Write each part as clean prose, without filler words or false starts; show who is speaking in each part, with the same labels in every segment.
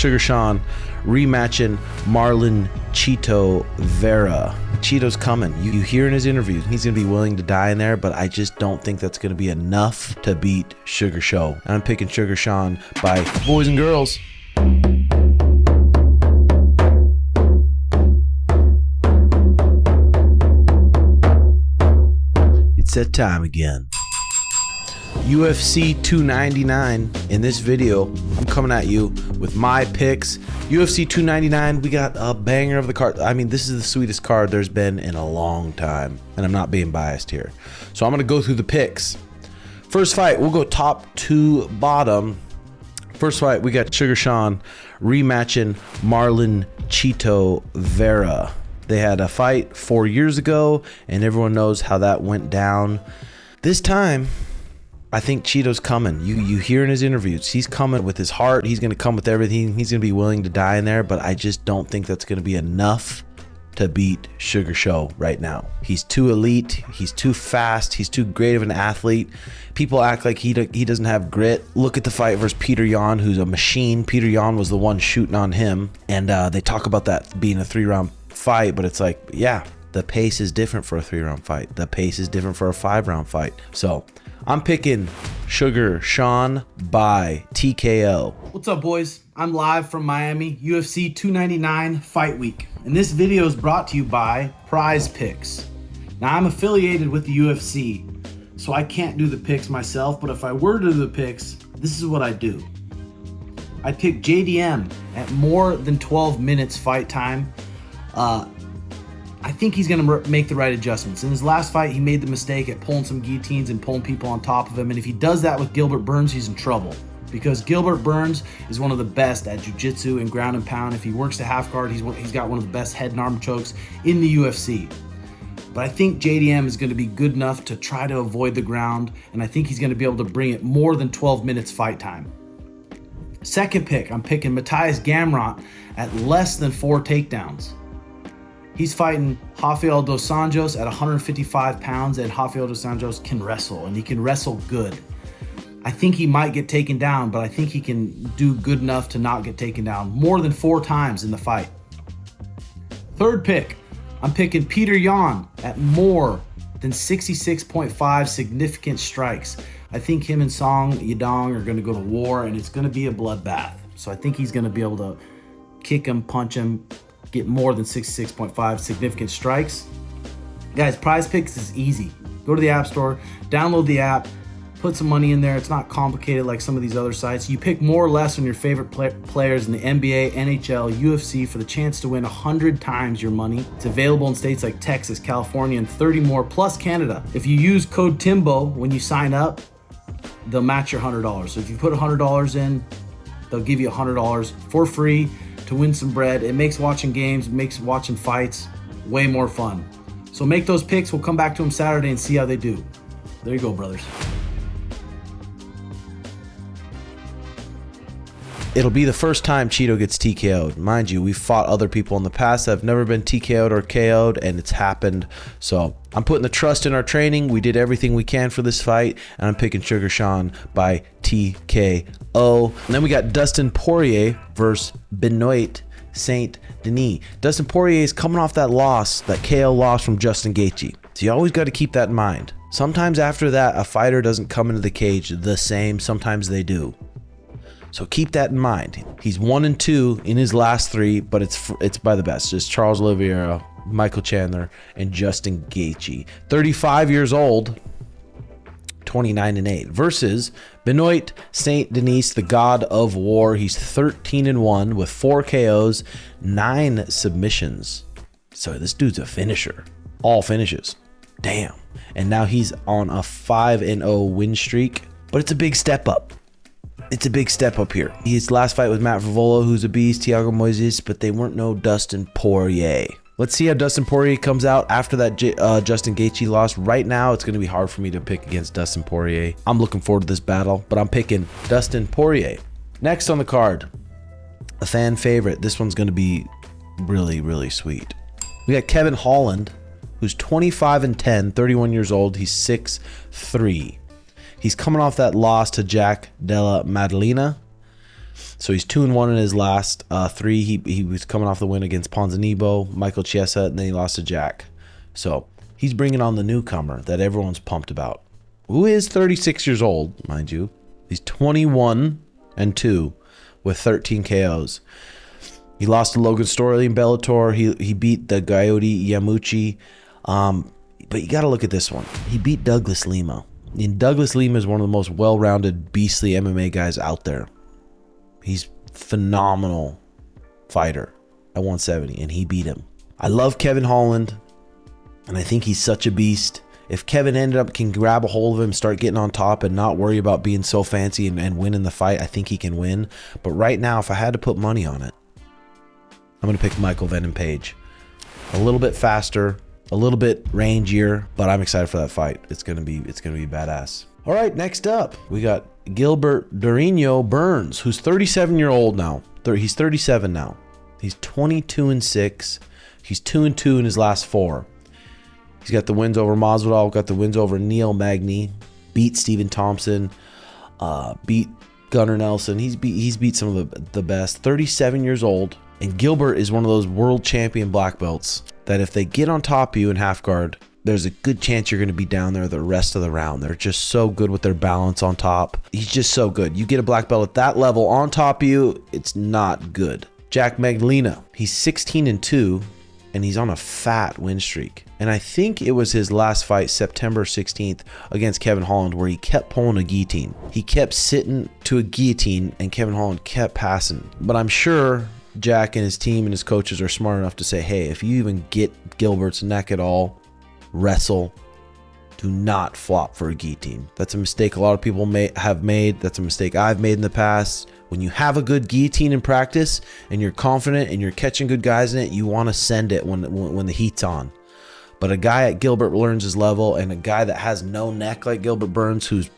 Speaker 1: Sugar Sean rematching Marlon Chito Vera. Chito's coming. You hear in his interviews, he's going to be willing to die in there, but I just don't think that's going to be enough to beat Sugar Show. And I'm picking Sugar Sean by boys and girls. It's that time again. UFC 299. In this video, I'm coming at you with my picks. UFC 299, we got a banger of the card. I mean, this is the sweetest card there's been in a long time, and I'm not being biased here. So I'm going to go through the picks. First fight, we'll go top to bottom. First fight, we got Sugar Sean rematching Marlon Chito Vera. They had a fight 4 years ago, and everyone knows how that went down. This time, I think Chito's coming. You hear in his interviews, he's coming with his heart. He's going to come with everything. He's going to be willing to die in there, but I just don't think that's going to be enough to beat Sugar Show right now. He's too elite. He's too fast. He's too great of an athlete. People act like he doesn't have grit. Look at the fight versus Petr Yan, who's a machine. Petr Yan was the one shooting on him, and they talk about that being a 3-round fight, but it's like, yeah, the pace is different for a 3-round fight. The pace is different for a 5-round fight. So I'm picking Sugar Sean by TKO.
Speaker 2: What's up, boys? I'm live from Miami, UFC 299 Fight Week. And this video is brought to you by PrizePicks. Now, I'm affiliated with the UFC, so I can't do the picks myself, but if I were to do the picks, this is what I do. I pick JDM at more than 12 minutes fight time. I think he's going to make the right adjustments. In his last fight, he made the mistake at pulling some guillotines and pulling people on top of him. And if he does that with Gilbert Burns, he's in trouble. Because Gilbert Burns is one of the best at jiu-jitsu and ground and pound. If he works the half guard, he's got one of the best head and arm chokes in the UFC. But I think JDM is going to be good enough to try to avoid the ground. And I think he's going to be able to bring it more than 12 minutes fight time. Second pick, I'm picking Matthias Gamrot at less than 4 takedowns. He's fighting Rafael dos Anjos at 155 pounds, and Rafael dos Anjos can wrestle, and he can wrestle good. I think he might get taken down, but I think he can do good enough to not get taken down more than 4 times in the fight. Third pick, I'm picking Petr Yan at more than 66.5 significant strikes. I think him and Yadong are going to go to war, and it's going to be a bloodbath. So I think he's going to be able to kick him, punch him, get more than 66.5 significant strikes. Guys, PrizePicks is easy. Go to the App Store, download the app, put some money in there. It's not complicated like some of these other sites. You pick more or less on your favorite players in the NBA, NHL, UFC for the chance to win 100 times your money. It's available in states like Texas, California, and 30 more, plus Canada. If you use code Timbo when you sign up, they'll match your $100. So if you put $100 in, they'll give you $100 for free to win some bread. It makes watching games, makes watching fights way more fun. So make those picks. We'll come back to them Saturday and see how they do. There you go, brothers.
Speaker 1: It'll be the first time Chito gets TKO'd. Mind you, we've fought other people in the past that have never been TKO'd or KO'd, and it's happened. So I'm putting the trust in our training. We did everything we can for this fight, and I'm picking Sugar Sean by TKO. And then we got Dustin Poirier versus Benoit Saint Denis. Dustin Poirier is coming off that loss, that KO loss from Justin Gaethje. So you always got to keep that in mind. Sometimes after that, a fighter doesn't come into the cage the same. Sometimes they do. So keep that in mind. He's 1-2 in his last 3, but it's by the best. Just Charles Oliveira, Michael Chandler, and Justin Gaethje. 35 years old, 29-8 versus Benoit Saint Denis, the God of War. He's 13-1 with 4 KOs, 9 submissions. So this dude's a finisher. All finishes. Damn. And now he's on a 5-0 win streak, but it's a big step up. It's a big step up here. His last fight was Matt Favola, who's a beast, Thiago Moises, but they weren't no Dustin Poirier. Let's see how Dustin Poirier comes out after that Justin Gaethje loss. Right now, it's going to be hard for me to pick against Dustin Poirier. I'm looking forward to this battle, but I'm picking Dustin Poirier. Next on the card, a fan favorite. This one's going to be really, really sweet. We got Kevin Holland, who's 25-10, 31 years old. He's 6'3". He's coming off that loss to Della Maddalena. So he's 2-1 in his last 3. He was coming off the win against Ponzinibbio, Michael Chiesa, and then he lost to Jack. So he's bringing on the newcomer that everyone's pumped about, who is 36 years old, mind you. He's 21-2 with 13 KOs. He lost to Logan Storley in Bellator. He beat the Coyote Yamuchi. But you got to look at this one. He beat Douglas Lima. And Douglas Lima is one of the most well-rounded, beastly MMA guys out there. He's phenomenal fighter at 170, and he beat him. I love Kevin Holland, and I think he's such a beast. If Kevin can grab a hold of him, start getting on top, and not worry about being so fancy and winning the fight, I think he can win. But right now, if I had to put money on it, I'm going to pick Michael Venom Page. A little bit faster, a little bit rangier, but I'm excited for that fight. It's gonna be badass. All right, next up, we got Gilbert Durinho Burns, who's 37-year-old now. He's 37 now. He's 22-6. He's 2-2 in his last 4. He's got the wins over Masvidal, got the wins over Neil Magny, beat Stephen Thompson, beat Gunnar Nelson. He's beat some of the best. 37 years old. And Gilbert is one of those world champion black belts that if they get on top of you in half guard, there's a good chance you're going to be down there the rest of the round. They're just so good with their balance on top. He's just so good. You get a black belt at that level on top of you, it's not good. Jack Maddalena, he's 16-2, and he's on a fat win streak. And I think it was his last fight, September 16th, against Kevin Holland, where he kept pulling a guillotine. He kept sitting to a guillotine, and Kevin Holland kept passing. But I'm sure Jack and his team and his coaches are smart enough to say, hey, if you even get Gilbert's neck at all, wrestle. Do not flop for a guillotine. That's a mistake a lot of people have made. That's a mistake I've made in the past. When you have a good guillotine in practice and you're confident and you're catching good guys in it, you want to send it when the heat's on. But a guy at Gilbert learns his level, and a guy that has no neck like Gilbert Burns, he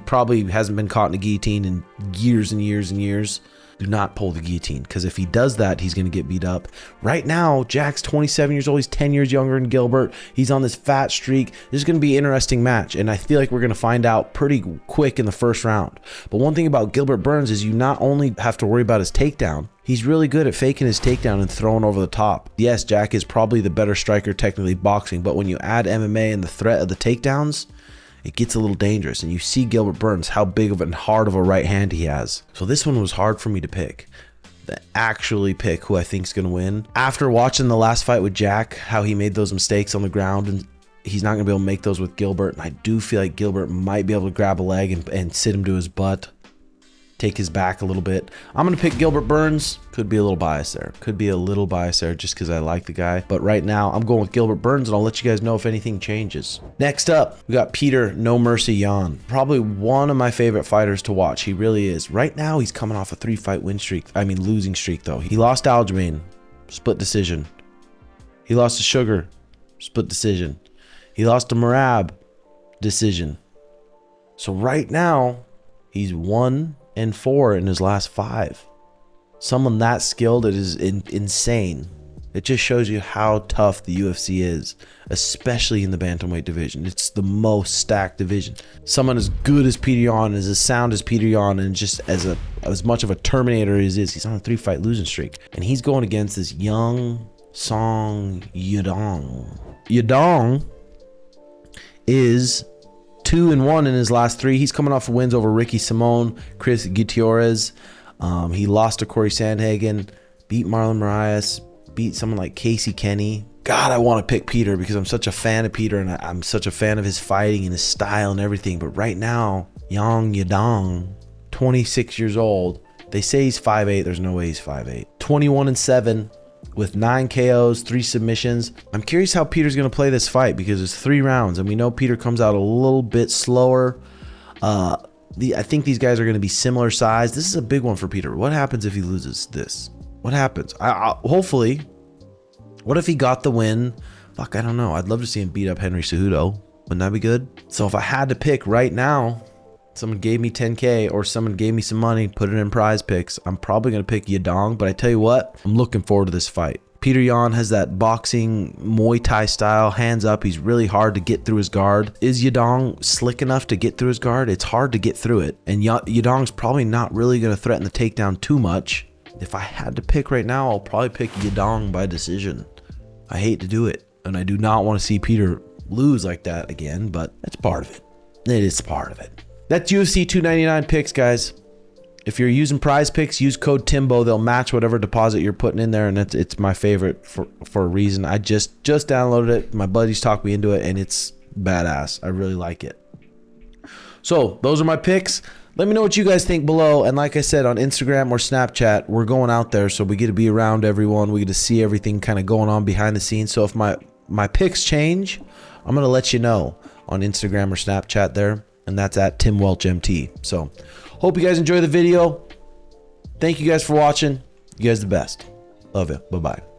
Speaker 1: probably hasn't been caught in a guillotine in years and years and years. Do not pull the guillotine, because if he does that, he's going to get beat up. Right now, Jack's 27 years old. He's 10 years younger than Gilbert. He's on this fat streak. This is going to be an interesting match, and I feel like we're going to find out pretty quick in the first round. But one thing about Gilbert Burns is you not only have to worry about his takedown, he's really good at faking his takedown and throwing over the top. Yes, Jack is probably the better striker technically boxing, but when you add MMA and the threat of the takedowns, it gets a little dangerous. And you see Gilbert Burns, how big of and hard of a right hand he has. So this one was hard for me to pick. To actually pick who I think is going to win. After watching the last fight with Jack, how he made those mistakes on the ground, and he's not going to be able to make those with Gilbert. And I do feel like Gilbert might be able to grab a leg and sit him to his butt. Take his back a little bit. I'm going to pick Gilbert Burns. Could be a little bias there. Could be a little bias there just because I like the guy. But right now, I'm going with Gilbert Burns, and I'll let you guys know if anything changes. Next up, we got Petr No Mercy Yan. Probably one of my favorite fighters to watch. He really is. Right now, he's coming off a 3-fight losing streak, though. He lost to Aljamain, split decision. He lost to Sugar, split decision. He lost to Merab, decision. So right now, he's 1-4 in his last 5. Someone that skilled, it is insane. It just shows you how tough the UFC is, especially in the bantamweight division. It's the most stacked division. Someone as good as Petr Yan, as sound as Petr Yan, and just as much of a Terminator as he's on a 3-fight losing streak. And he's going against this young Song Yadong. Yadong is 2-1 in his last 3. He's coming off of wins over Ricky Simone, Chris Gutierrez. He lost to Corey Sandhagen, beat Marlon Moraes, beat someone like Casey Kenny. God, I want to pick Petr because I'm such a fan of Petr, and I'm such a fan of his fighting and his style and everything. But right now, Yang Yadong, 26 years old. They say he's 5'8". There's no way he's 5'8". 21-7 with 9 KOs, 3 submissions. I'm curious how Peter's going to play this fight because it's 3 rounds, and we know Petr comes out a little bit slower. I think these guys are going to be similar size. This is a big one for Petr. What happens if he loses this? What happens? Hopefully. What if he got the win? Fuck, I don't know. I'd love to see him beat up Henry Cejudo. Wouldn't that be good? So if I had to pick right now, someone gave me 10K or someone gave me some money, put it in prize picks, I'm probably going to pick Yadong. But I tell you what, I'm looking forward to this fight. Petr Yan has that boxing Muay Thai style, hands up. He's really hard to get through his guard. Is Yadong slick enough to get through his guard? It's hard to get through it. And Yadong's probably not really going to threaten the takedown too much. If I had to pick right now, I'll probably pick Yadong by decision. I hate to do it, and I do not want to see Petr lose like that again, but that's part of it. It is part of it. That's UFC 299 picks, guys. If you're using PrizePicks, use code Timbo. They'll match whatever deposit you're putting in there, and it's my favorite for a reason. I just downloaded it. My buddies talked me into it, and it's badass. I really like it. So those are my picks. Let me know what you guys think below. And like I said, on Instagram or Snapchat, we're going out there, so we get to be around everyone. We get to see everything kind of going on behind the scenes. So if my picks change, I'm going to let you know on Instagram or Snapchat there. And that's at Tim Welch MT. So hope you guys enjoy the video. Thank you guys for watching. You guys the best. Love you. Bye-bye.